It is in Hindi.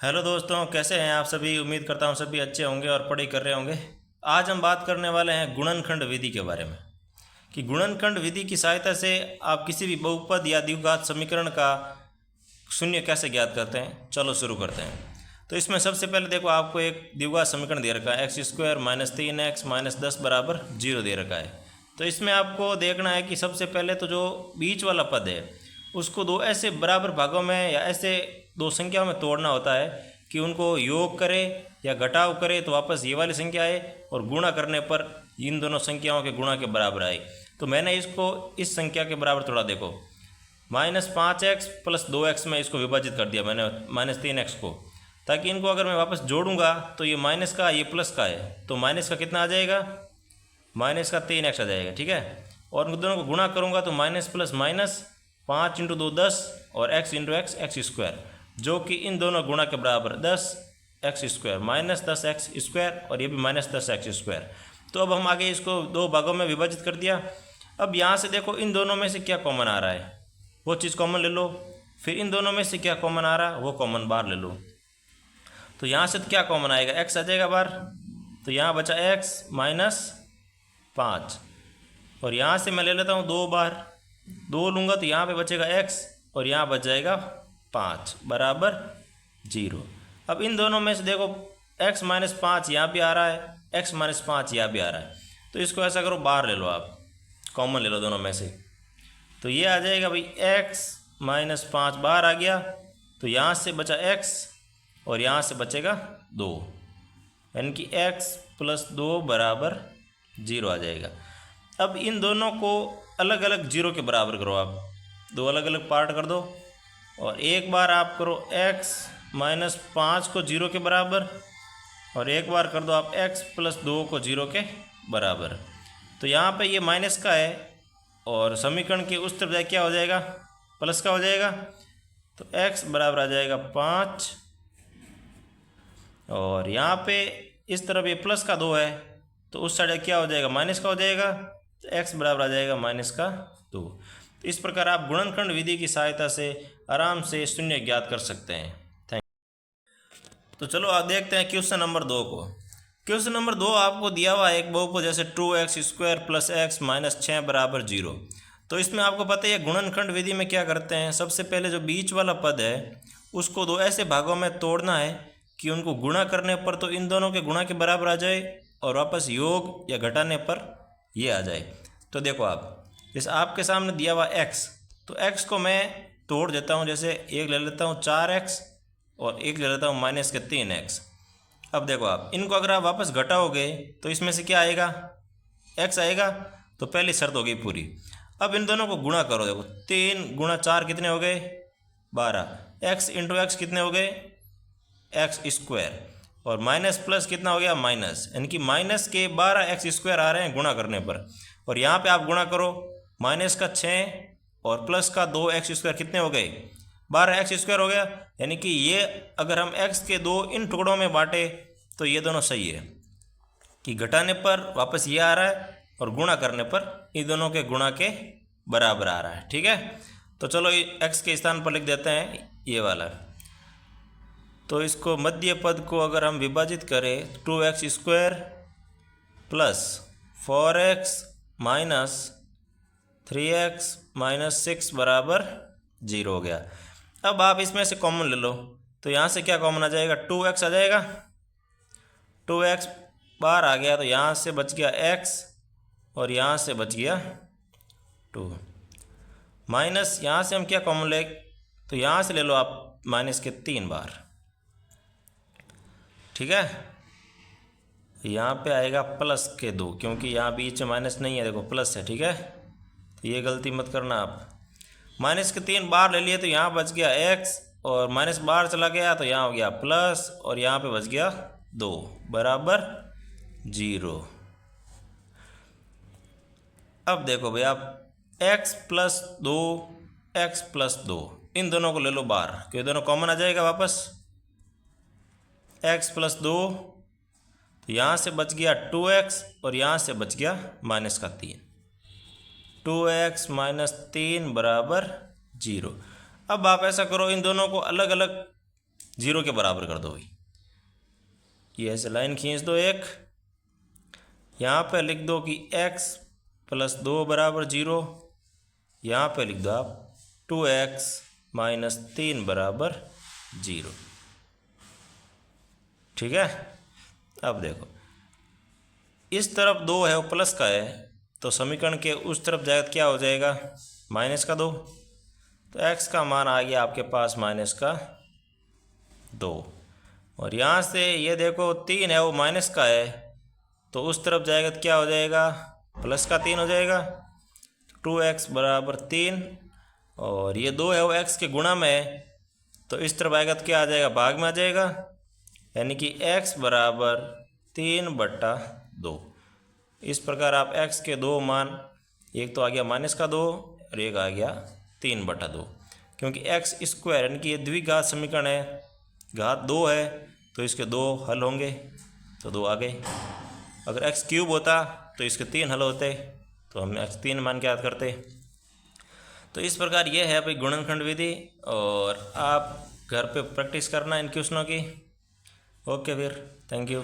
हेलो दोस्तों, कैसे हैं आप सभी। उम्मीद करता हूँ सभी अच्छे होंगे और पढ़ाई कर रहे होंगे। आज हम बात करने वाले हैं गुणनखंड विधि के बारे में कि गुणनखंड विधि की सहायता से आप किसी भी बहुपद या द्विघात समीकरण का शून्य कैसे ज्ञात करते हैं। चलो शुरू करते हैं। तो इसमें सबसे पहले देखो, आपको एक द्विघात समीकरण दे रखा है x square minus 3x minus 10 बराबर 0 दे रखा है। तो इसमें आपको देखना है कि सबसे पहले तो जो बीच वाला पद है उसको दो ऐसे बराबर भागों में या ऐसे दो संख्याओं में तोड़ना होता है कि उनको योग करे या घटाव करे तो वापस ये वाली संख्या आए, और गुणा करने पर इन दोनों संख्याओं के गुणा के बराबर आए। तो मैंने इसको इस संख्या के बराबर तोड़ा। देखो, -5x प्लस 2x में इसको विभाजित कर दिया मैंने -3x को, ताकि इनको अगर मैं वापस जोड़ूंगा तो ये माइनस का ये प्लस का है, तो माइनस का कितना आ जाएगा, माइनस का 3x आ जाएगा। ठीक है, और उन दोनों को गुणा करूंगा तो माइनस प्लस माइनस 5 × 2 10 और x × x एक्स स्क्वायर, जो कि इन दोनों गुणा के बराबर 10x square minus 10x square, और ये भी माइनस 10x स्क्वायर। तो अब हम आगे इसको दो भागों में विभाजित कर दिया। अब यहाँ से देखो इन दोनों में से क्या कॉमन आ रहा है, वो चीज़ कॉमन ले लो। फिर इन दोनों में से क्या कॉमन आ रहा है वो कॉमन बाहर ले लो। तो यहाँ से तो क्या कॉमन आएगा, x आ जाएगा बाहर। तो यहाँ बचा x माइनस 5, और यहाँ से मैं ले लेता हूँ 2 बार, 2 लूँगा तो यहाँ पे बचेगा x, और यहाँ बच जाएगा 5 बराबर 0। अब इन दोनों में से देखो x माइनस 5 यहाँ भी आ रहा है, x माइनस 5 यहाँ भी आ रहा है। तो इसको ऐसा करो, बाहर ले लो, आप कॉमन ले लो दोनों में से। तो ये आ जाएगा भाई x माइनस 5 बाहर आ गया, तो यहाँ से बचा x और यहाँ से बचेगा 2, यानी कि x प्लस 2 बराबर 0 आ जाएगा। अब इन दोनों को अलग अलग 0 के बराबर करो, आप दो अलग अलग पार्ट कर दो, और एक बार आप करो x माइनस 5 को 0 के बराबर, और एक बार कर दो आप x प्लस 2 को 0 के बराबर। तो यहाँ पे ये माइनस का है, और समीकरण के उस तरफ जाए क्या हो जाएगा, प्लस का हो जाएगा। तो x बराबर आ जाएगा 5, और यहाँ पे इस तरफ ये प्लस का 2 है, तो उस साइड क्या हो जाएगा, माइनस का हो जाएगा। तो x बराबर आ जाएगा माइनस का 2। तो इस प्रकार आप गुणनखंड विधि की सहायता से आराम से शून्य ज्ञात कर सकते हैं। थैंक। तो चलो आप देखते हैं क्वेश्चन नंबर 2 को। क्वेश्चन नंबर 2 आपको दिया हुआ है एक बहुपद जैसे 2x square plus x minus 6 बराबर 0। तो इसमें आपको पता है गुणनखंड विधि में क्या करते हैं, सबसे पहले जो बीच वाला पद है उसको दो ऐसे भागों में तोड़ना है कि उनको गुणा करने पर तो इन दोनों के गुणा के बराबर आ जाए, और वापस योग या घटाने पर ये आ जाए। तो देखो, आप जैसे आपके सामने दिया हुआ x, तो x को मैं तोड़ देता हूँ। जैसे एक ले लेता हूँ 4x और एक ले लेता हूँ माइनस के 3x। अब देखो, आप इनको अगर आप वापस घटाओगे तो इसमें से क्या आएगा, x आएगा। तो पहली शर्त हो गई पूरी। अब इन दोनों को गुणा करो। देखो 3 × 4 कितने हो गए, 12। x × x कितने हो गए, एक्स स्क्वायर, और माइनस प्लस कितना हो गया, माइनस, यानी कि माइनस के 12x स्क्वायर आ रहे हैं गुणा करने पर। और यहाँ पे आप गुणा करो, माइनस का 6 और प्लस का 2x स्क्वायर कितने हो गए, 12x स्क्वायर हो गया। यानी कि ये अगर हम x के दो इन टुकड़ों में बांटे तो ये दोनों सही है कि घटाने पर वापस ये आ रहा है और गुणा करने पर इन दोनों के गुणा के बराबर आ रहा है। ठीक है, तो चलो x के स्थान पर लिख देते हैं ये वाला। तो इसको मध्य पद को अगर हम विभाजित करें 2x square plus 4x minus 3x minus 6 बराबर 0 हो गया। अब आप इसमें से कॉमन ले लो, तो यहाँ से क्या कॉमन आ जाएगा, 2x आ जाएगा। 2x बाहर आ गया, तो यहाँ से बच गया x और यहाँ से बच गया 2 माइनस, यहाँ से हम क्या कॉमन ले, तो यहाँ से ले लो आप माइनस के 3 बार। ठीक है, यहाँ पे आएगा प्लस के 2, क्योंकि यहाँ बीच में माइनस नहीं है, देखो प्लस है। ठीक है, तो ये गलती मत करना आप। माइनस के 3 बार ले लिए तो यहाँ बच गया x, और माइनस बाहर चला गया तो यहाँ हो गया प्लस, और यहाँ पे बच गया 2 बराबर 0। अब देखो भाई, आप x प्लस 2 x प्लस 2 इन दोनों को ले लो बाहर, क्योंकि दोनों कॉमन आ जाएगा वापस। x प्लस 2, तो यहाँ से बच गया 2x और यहाँ से बच गया माइनस का 3, 2x माइनस 3 बराबर 0। अब आप ऐसा करो, इन दोनों को अलग अलग जीरो के बराबर कर दो भाई। ये ऐसे लाइन खींच दो एक, यहाँ पे लिख दो कि x प्लस 2 बराबर 0, यहाँ पे लिख दो आप 2x माइनस 3 बराबर 0। ठीक है। अब देखो इस तरफ 2 है वो प्लस का है, तो समीकरण के उस तरफ जाएगा तो क्या हो जाएगा, माइनस का 2। तो x का मान आ गया आपके पास माइनस का 2। और यहाँ से ये देखो 3 है वो माइनस का है, तो उस तरफ जाएगा तो क्या हो जाएगा, प्लस का 3 हो जाएगा। 2x बराबर 3, और ये 2 है वो x के गुणा में है, तो इस तरफ आएगा तो क्या आ जाएगा, भाग में आ जाएगा, यानी कि x बराबर 3/2। इस प्रकार आप x के दो मान, एक तो आ गया माइनस का 2 और एक आ गया 3/2, क्योंकि x स्क्वायर यानी कि ये द्विघात समीकरण है, घात 2 है तो इसके 2 हल होंगे, तो 2 आ गए। अगर x क्यूब होता तो इसके 3 हल होते, तो हम x 3 मान के याद करते। तो इस प्रकार ये है भाई गुणनखंड विधि, और आप घर पे प्रैक्टिस करना इन क्वेश्चनों की। ओके फिर, थैंक यू।